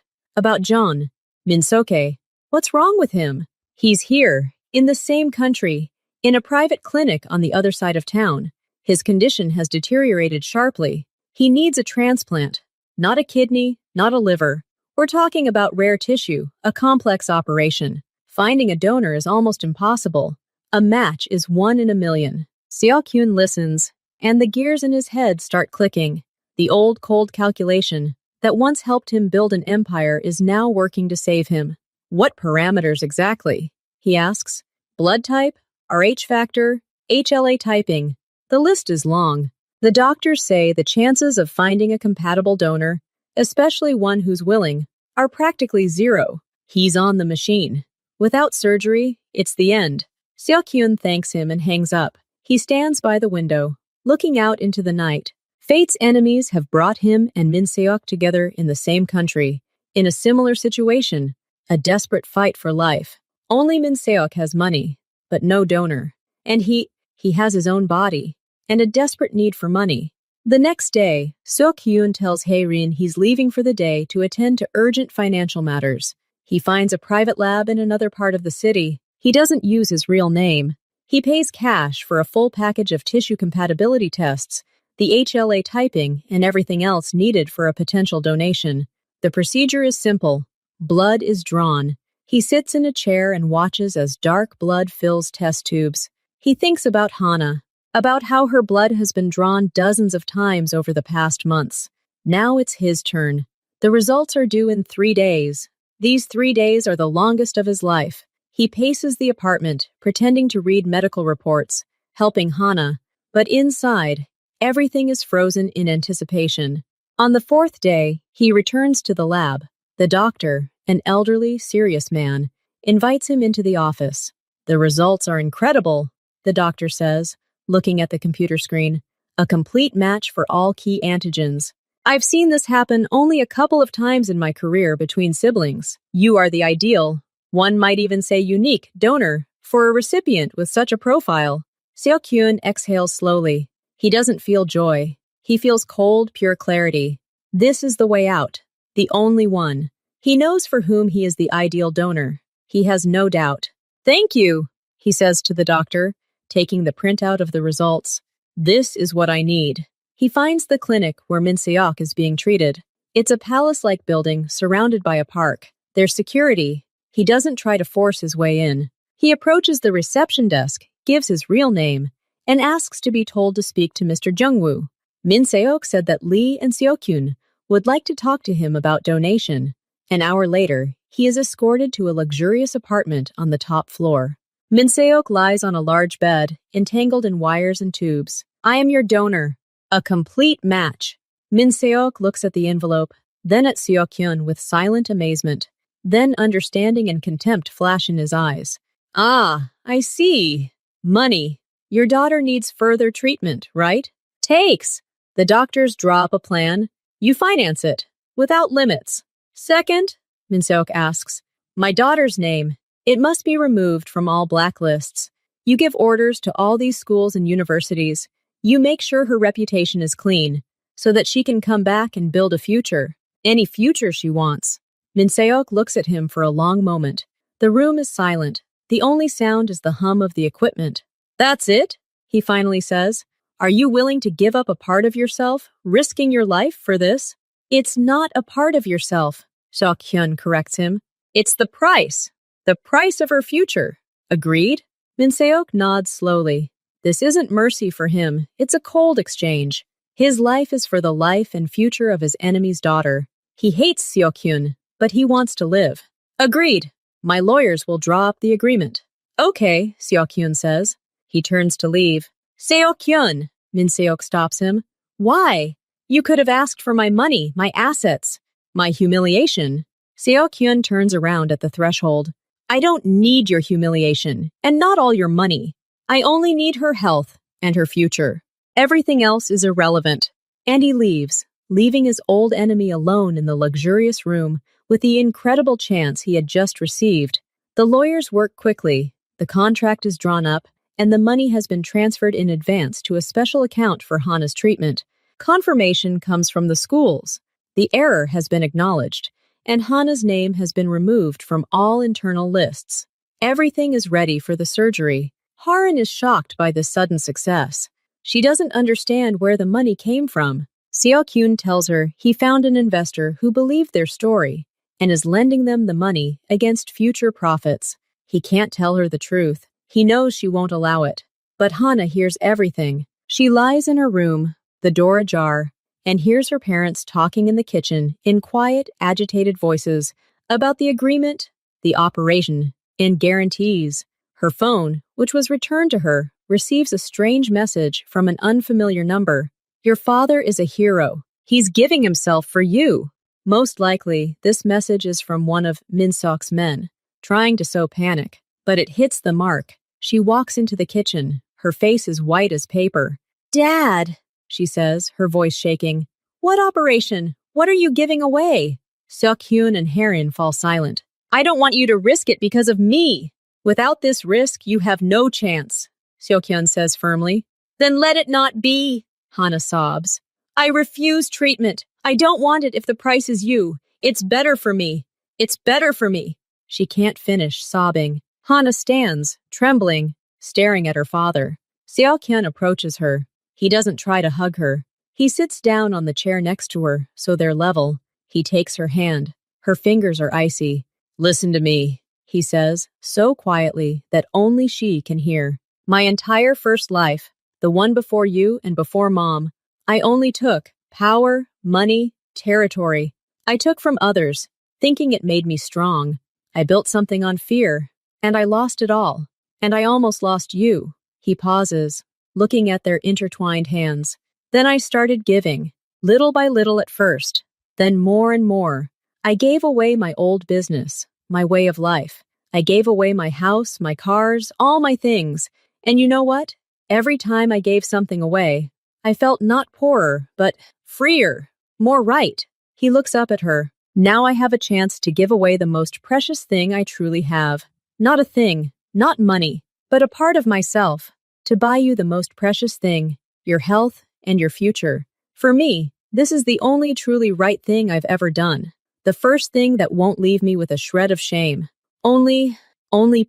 John. Min-soke. What's wrong with him? He's here, in the same country, in a private clinic on the other side of town. His condition has deteriorated sharply. He needs a transplant. Not a kidney, not a liver. We're talking about rare tissue, a complex operation. Finding a donor is almost impossible. A match is 1 in a million. Seo-kyun listens, and the gears in his head start clicking. The old cold calculation that once helped him build an empire is now working to save him. What parameters exactly? He asks. Blood type, Rh factor, HLA typing. The list is long. The doctors say the chances of finding a compatible donor, especially one who's willing, are practically zero. He's on the machine. Without surgery, it's the end. Seo-kyun thanks him and hangs up. He stands by the window, looking out into the night. Fate's enemies have brought him and Min-seok together in the same country, in a similar situation, a desperate fight for life. Only Min-seok has money, but no donor. And he has his own body, and a desperate need for money. The next day, Seo-kyun tells Hae-rin he's leaving for the day to attend to urgent financial matters. He finds a private lab in another part of the city. He doesn't use his real name. He pays cash for a full package of tissue compatibility tests, the HLA typing, and everything else needed for a potential donation. The procedure is simple. Blood is drawn. He sits in a chair and watches as dark blood fills test tubes. He thinks about Hana, about how her blood has been drawn dozens of times over the past months. Now it's his turn. The results are due in 3 days. These 3 days are the longest of his life. He paces the apartment, pretending to read medical reports, helping Hana, but inside, everything is frozen in anticipation. On the 4th day, he returns to the lab. The doctor, an elderly, serious man, invites him into the office. The results are incredible, the doctor says, looking at the computer screen. A complete match for all key antigens. I've seen this happen only a couple of times in my career between siblings. You are the ideal, one might even say unique, donor for a recipient with such a profile. Seo-kyun exhales slowly. He doesn't feel joy. He feels cold, pure clarity. This is the way out. The only one. He knows for whom he is the ideal donor. He has no doubt. Thank you, he says to the doctor, taking the printout of the results. This is what I need. He finds the clinic where Min-seok is being treated. It's a palace-like building surrounded by a park. There's security. He doesn't try to force his way in. He approaches the reception desk, gives his real name, and asks to be told to speak to Mr. Jungwoo. Min-seok said that Lee and Seo-kyun would like to talk to him about donation. An hour later, he is escorted to a luxurious apartment on the top floor. Min-seok lies on a large bed, entangled in wires and tubes. I am your donor. A complete match. Min-seok looks at the envelope, then at Seo-kyun with silent amazement. Then understanding and contempt flash in his eyes. Ah, I see. Money. Your daughter needs further treatment, right? Takes. The doctors draw up a plan. You finance it, without limits. Second, Min-seok asks, my daughter's name. It must be removed from all blacklists. You give orders to all these schools and universities. You make sure her reputation is clean, so that she can come back and build a future. Any future she wants. Min-seok looks at him for a long moment. The room is silent. The only sound is the hum of the equipment. That's it? He finally says. Are you willing to give up a part of yourself, risking your life for this? It's not a part of yourself, Seo-kyun corrects him. It's the price. The price of her future. Agreed? Min-seok nods slowly. This isn't mercy for him. It's a cold exchange. His life is for the life and future of his enemy's daughter. He hates Seo-kyun, but he wants to live. Agreed. My lawyers will draw up the agreement. Okay, Seo-kyun says. He turns to leave. Seo-kyun, Min-seok stops him. Why? You could have asked for my money, my assets, my humiliation. Seo-kyun turns around at the threshold. I don't need your humiliation, and not all your money. I only need her health and her future. Everything else is irrelevant. And he leaves, leaving his old enemy alone in the luxurious room with the incredible chance he had just received. The lawyers work quickly, the contract is drawn up, and the money has been transferred in advance to a special account for Hana's treatment. Confirmation comes from the schools. The error has been acknowledged, and Hana's name has been removed from all internal lists. Everything is ready for the surgery. Haran is shocked by this sudden success. She doesn't understand where the money came from. Seo-kyun tells her he found an investor who believed their story and is lending them the money against future profits. He can't tell her the truth. He knows she won't allow it. But Hana hears everything. She lies in her room, the door ajar, and hears her parents talking in the kitchen in quiet, agitated voices about the agreement, the operation, and guarantees. Her phone, which was returned to her, receives a strange message from an unfamiliar number. Your father is a hero. He's giving himself for you. Most likely, this message is from one of Min-seok's men, trying to sow panic. But it hits the mark. She walks into the kitchen. Her face is white as paper. Dad, she says, her voice shaking. What operation? What are you giving away? Seo-kyun and Haran fall silent. I don't want you to risk it because of me. Without this risk, you have no chance, Seo-kyun says firmly. Then let it not be, Hana sobs. I refuse treatment. I don't want it if the price is you. It's better for me. It's better for me. She can't finish, sobbing. Hana stands, trembling, staring at her father. Seo-kyun approaches her. He doesn't try to hug her. He sits down on the chair next to her, so they're level. He takes her hand. Her fingers are icy. Listen to me, he says, so quietly that only she can hear. My entire first life, the one before you and before Mom, I only took power, money, territory. I took from others, thinking it made me strong. I built something on fear, and I lost it all. And I almost lost you. He pauses, looking at their intertwined hands. Then I started giving, little by little at first, then more and more. I gave away my old business, my way of life. I gave away my house, my cars, all my things. And you know what? Every time I gave something away, I felt not poorer, but freer, more right. He looks up at her. Now I have a chance to give away the most precious thing I truly have. Not a thing, not money, but a part of myself. To buy you the most precious thing, your health and your future. For me, this is the only truly right thing I've ever done. The first thing that won't leave me with a shred of shame. Only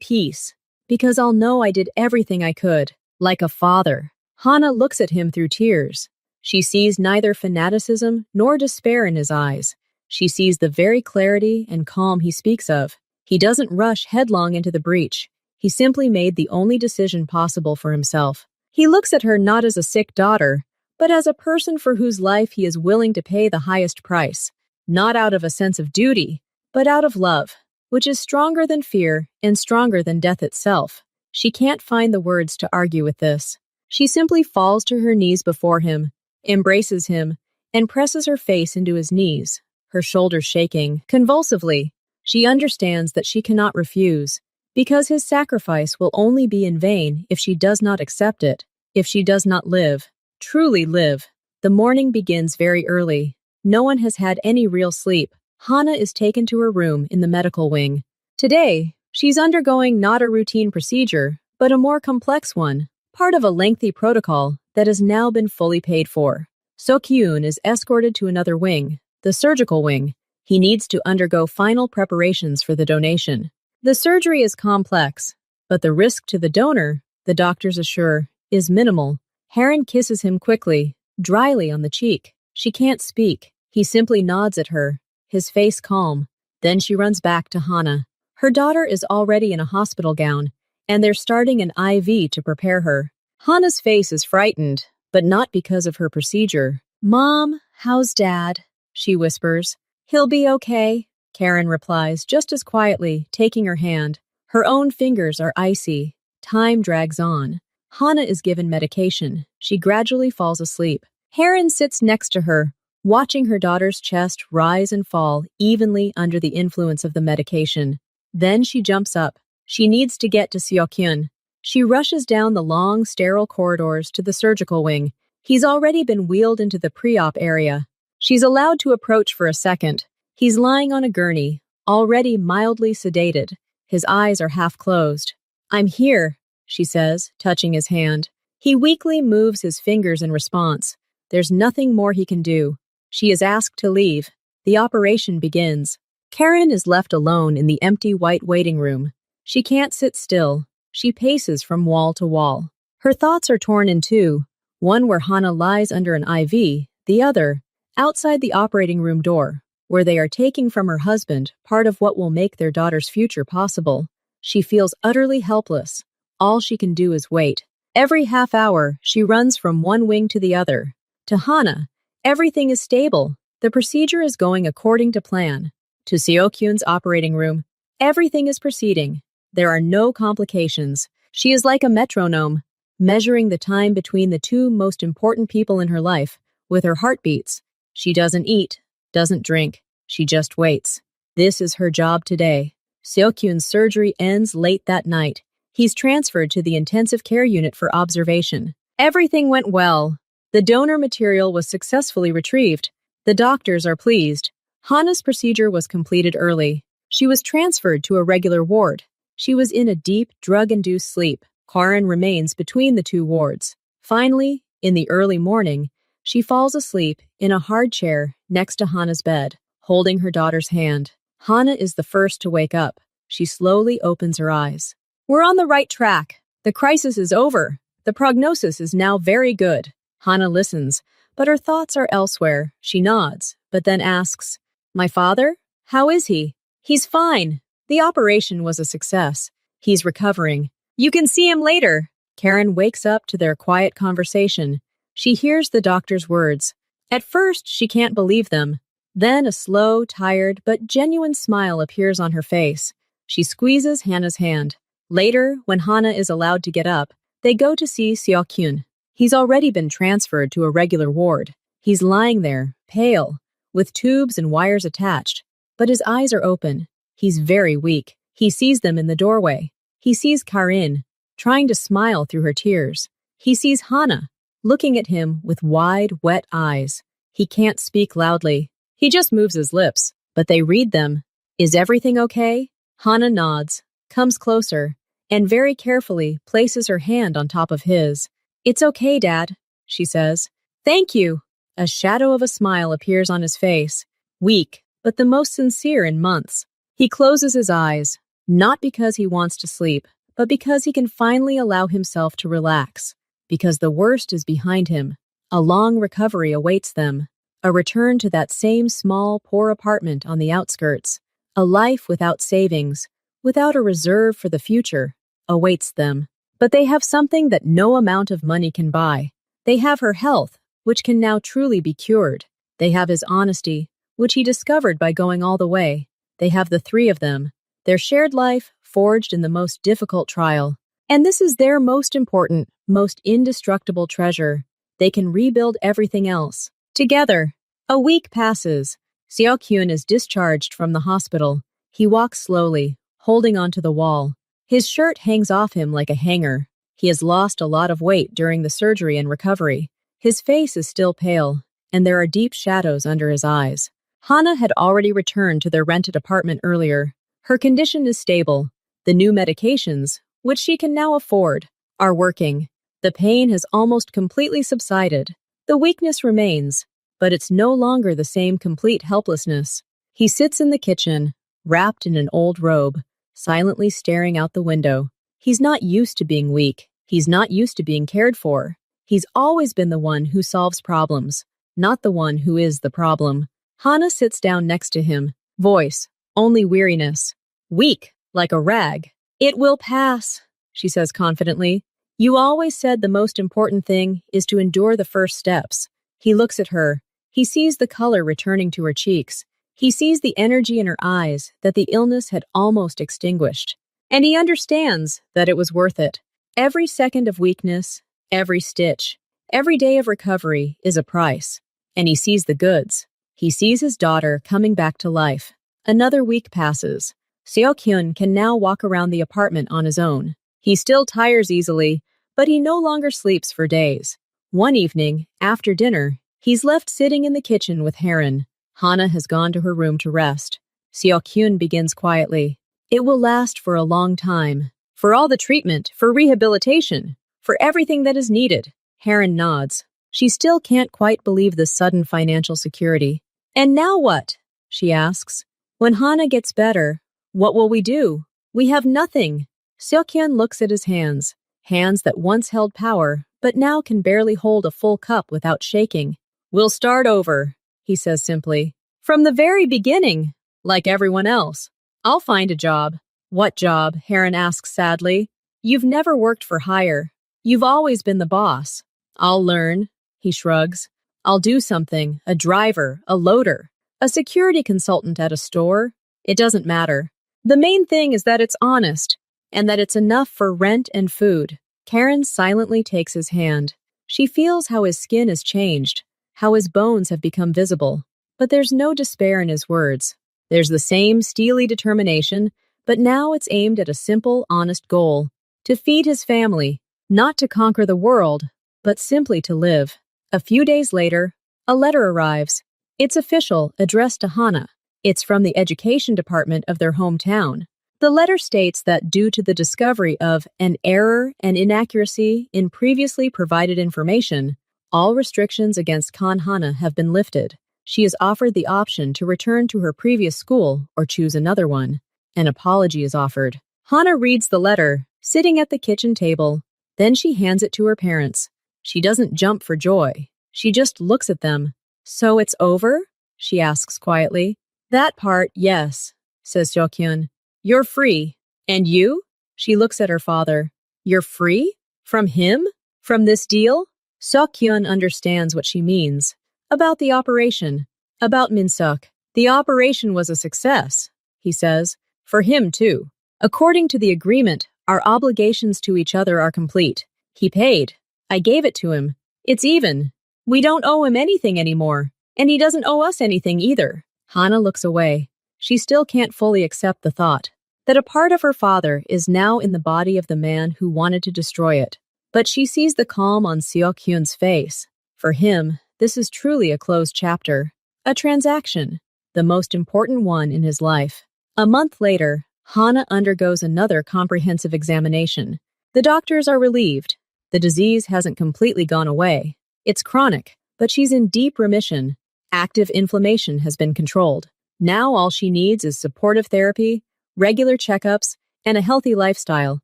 peace. Because I'll know I did everything I could, like a father. Hana looks at him through tears. She sees neither fanaticism nor despair in his eyes. She sees the very clarity and calm he speaks of. He doesn't rush headlong into the breach. He simply made the only decision possible for himself. He looks at her not as a sick daughter, but as a person for whose life he is willing to pay the highest price. Not out of a sense of duty, but out of love, which is stronger than fear and stronger than death itself. She can't find the words to argue with this. She simply falls to her knees before him, embraces him, and presses her face into his knees, her shoulders shaking convulsively. She understands that she cannot refuse, because his sacrifice will only be in vain if she does not accept it, if she does not live, truly live. The morning begins very early. No one has had any real sleep. Hana is taken to her room in the medical wing. Today, she's undergoing not a routine procedure, but a more complex one, part of a lengthy protocol that has now been fully paid for. Seo-kyun is escorted to another wing, the surgical wing. He needs to undergo final preparations for the donation. The surgery is complex, but the risk to the donor, the doctors assure, is minimal. Haran kisses him quickly, dryly on the cheek. She can't speak. He simply nods at her, his face calm. Then she runs back to Hana. Her daughter is already in a hospital gown, and they're starting an IV to prepare her. Hana's face is frightened, but not because of her procedure. Mom, how's Dad? She whispers. He'll be okay, Karen replies just as quietly, taking her hand. Her own fingers are icy. Time drags on. Hana is given medication. She gradually falls asleep. Haran sits next to her, watching her daughter's chest rise and fall evenly under the influence of the medication. Then she jumps up. She needs to get to Seokyun. She rushes down the long, sterile corridors to the surgical wing. He's already been wheeled into the pre-op area. She's allowed to approach for a second. He's lying on a gurney, already mildly sedated. His eyes are half closed. "I'm here," she says, touching his hand. He weakly moves his fingers in response. There's nothing more he can do. She is asked to leave. The operation begins. Karen is left alone in the empty white waiting room. She can't sit still. She paces from wall to wall. Her thoughts are torn in two, one where Hana lies under an IV, the other, outside the operating room door, where they are taking from her husband part of what will make their daughter's future possible. She feels utterly helpless. All she can do is wait. Every half hour, she runs from one wing to the other. To Hana, everything is stable. The procedure is going according to plan. To Seokyun's operating room, everything is proceeding. There are no complications. She is like a metronome, measuring the time between the two most important people in her life with her heartbeats. She doesn't eat, doesn't drink. She just waits. This is her job today. Seokyun's surgery ends late that night. He's transferred to the intensive care unit for observation. Everything went well. The donor material was successfully retrieved. The doctors are pleased. Hana's procedure was completed early. She was transferred to a regular ward. She was in a deep, drug-induced sleep. Karen remains between the two wards. Finally, in the early morning, she falls asleep in a hard chair next to Hana's bed, holding her daughter's hand. Hana is the first to wake up. She slowly opens her eyes. "We're on the right track. The crisis is over. The prognosis is now very good." Hana listens, but her thoughts are elsewhere. She nods, but then asks, "My father? How is he?" "He's fine. The operation was a success. He's recovering. You can see him later." Karen wakes up to their quiet conversation. She hears the doctor's words. At first, she can't believe them. Then a slow, tired, but genuine smile appears on her face. She squeezes Hana's hand. Later, when Hana is allowed to get up, they go to see Seokyun. He's already been transferred to a regular ward. He's lying there, pale, with tubes and wires attached, but his eyes are open. He's very weak. He sees them in the doorway. He sees Karin, trying to smile through her tears. He sees Hana, looking at him with wide, wet eyes. He can't speak loudly. He just moves his lips, but they read them. "Is everything okay?" Hana nods, comes closer, and very carefully places her hand on top of his. "It's okay, Dad," she says. "Thank you." A shadow of a smile appears on his face, weak, but the most sincere in months. He closes his eyes, not because he wants to sleep, but because he can finally allow himself to relax, because the worst is behind him. A long recovery awaits them, a return to that same small, poor apartment on the outskirts. A life without savings, without a reserve for the future, awaits them. But they have something that no amount of money can buy. They have her health, which can now truly be cured. They have his honesty, which he discovered by going all the way. They have the three of them, their shared life forged in the most difficult trial. And this is their most important, most indestructible treasure. They can rebuild everything else. Together. A week passes. Seokyun is discharged from the hospital. He walks slowly, holding onto the wall. His shirt hangs off him like a hanger. He has lost a lot of weight during the surgery and recovery. His face is still pale, and there are deep shadows under his eyes. Hana had already returned to their rented apartment earlier. Her condition is stable. The new medications, which she can now afford, are working. The pain has almost completely subsided. The weakness remains, but it's no longer the same complete helplessness. He sits in the kitchen, wrapped in an old robe, silently staring out the window. He's not used to being weak. He's not used to being cared for. He's always been the one who solves problems, not the one who is the problem. Hana sits down next to him, voice, only weariness. Weak, like a rag. "It will pass," she says confidently. "You always said the most important thing is to endure the first steps." He looks at her. He sees the color returning to her cheeks. He sees the energy in her eyes that the illness had almost extinguished. And he understands that it was worth it. Every second of weakness, every stitch, every day of recovery is a price. And he sees the goods. He sees his daughter coming back to life. Another week passes. Seo-kyun can now walk around the apartment on his own. He still tires easily, but he no longer sleeps for days. One evening, after dinner, he's left sitting in the kitchen with Haran. Hana has gone to her room to rest. Seo-kyun begins quietly. It will last for a long time. For all the treatment, for rehabilitation, for everything that is needed. Haran nods. She still can't quite believe the sudden financial security. And now what? She asks. When Hana gets better, what will we do? We have nothing. Seo-kyun looks at his hands. Hands that once held power, but now can barely hold a full cup without shaking. We'll start over, he says simply. From the very beginning, like everyone else. I'll find a job. What job? Haran asks sadly. You've never worked for hire. You've always been the boss. I'll learn, he shrugs. I'll do something, a driver, a loader, a security consultant at a store. It doesn't matter. The main thing is that it's honest, and that it's enough for rent and food. Karen silently takes his hand. She feels how his skin has changed, how his bones have become visible. But there's no despair in his words. There's the same steely determination, but now it's aimed at a simple, honest goal. To feed his family, not to conquer the world, but simply to live. A few days later, a letter arrives. It's official, addressed to Hana. It's from the education department of their hometown. The letter states that due to the discovery of an error and inaccuracy in previously provided information, all restrictions against Hana have been lifted. She is offered the option to return to her previous school or choose another one. An apology is offered. Hana reads the letter, sitting at the kitchen table. Then she hands it to her parents. She doesn't jump for joy. She just looks at them. So it's over? She asks quietly. That part, yes, says Seo-kyun. You're free. And you? She looks at her father. You're free? From him? From this deal? Seo-kyun understands what she means. About the operation. About Min-suk. The operation was a success, he says. For him, too. According to the agreement, our obligations to each other are complete. He paid. I gave it to him. It's even. We don't owe him anything anymore. And he doesn't owe us anything either. Hana looks away. She still can't fully accept the thought that a part of her father is now in the body of the man who wanted to destroy it. But she sees the calm on Seo-kyun's face. For him, this is truly a closed chapter. A transaction. The most important one in his life. A month later, Hana undergoes another comprehensive examination. The doctors are relieved. The disease hasn't completely gone away. It's chronic, but she's in deep remission. Active inflammation has been controlled. Now all she needs is supportive therapy, regular checkups, and a healthy lifestyle.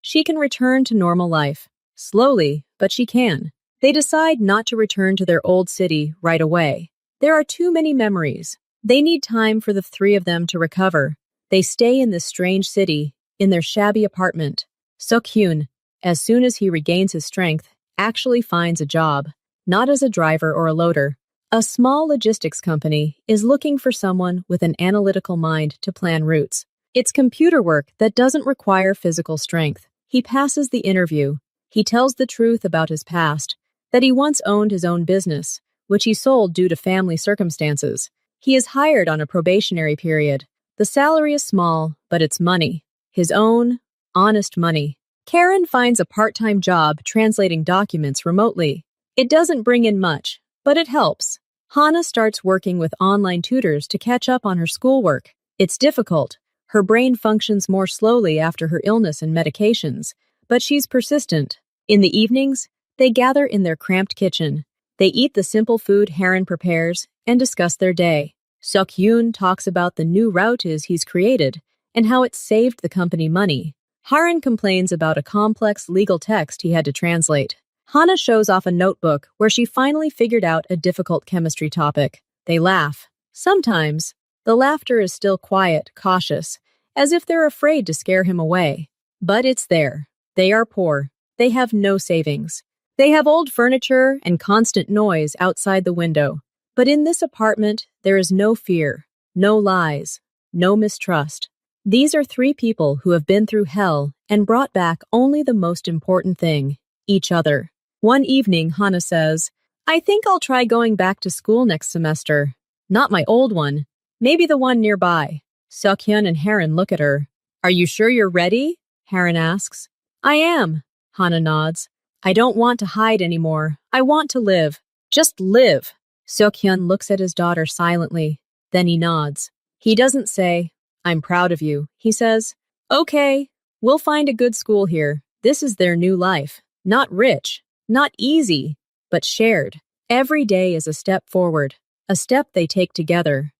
She can return to normal life. Slowly, but she can. They decide not to return to their old city right away. There are too many memories. They need time for the three of them to recover. They stay in this strange city, in their shabby apartment. Seo-kyun, as soon as he regains his strength, actually finds a job, not as a driver or a loader. A small logistics company is looking for someone with an analytical mind to plan routes. It's computer work that doesn't require physical strength. He passes the interview. He tells the truth about his past, that he once owned his own business, which he sold due to family circumstances. He is hired on a probationary period. The salary is small, but it's money. His own, honest money. Karen finds a part-time job translating documents remotely. It doesn't bring in much, but it helps. Hana starts working with online tutors to catch up on her schoolwork. It's difficult. Her brain functions more slowly after her illness and medications, but she's persistent. In the evenings, they gather in their cramped kitchen. They eat the simple food Haran prepares and discuss their day. Seo-kyun talks about the new routes he's created and how it saved the company money. Haran complains about a complex legal text he had to translate. Hana shows off a notebook where she finally figured out a difficult chemistry topic. They laugh. Sometimes, the laughter is still quiet, cautious, as if they're afraid to scare him away. But it's there. They are poor. They have no savings. They have old furniture and constant noise outside the window. But in this apartment, there is no fear, no lies, no mistrust. These are three people who have been through hell and brought back only the most important thing, each other. One evening, Hana says, I think I'll try going back to school next semester. Not my old one, maybe the one nearby. Seo-kyun and Haran look at her. Are you sure you're ready? Haran asks. I am, Hana nods. I don't want to hide anymore. I want to live. Just live. Seokhyun looks at his daughter silently. Then he nods. He doesn't say, I'm proud of you. He says, okay, we'll find a good school here. This is their new life. Not rich, not easy, but shared. Every day is a step forward, a step they take together.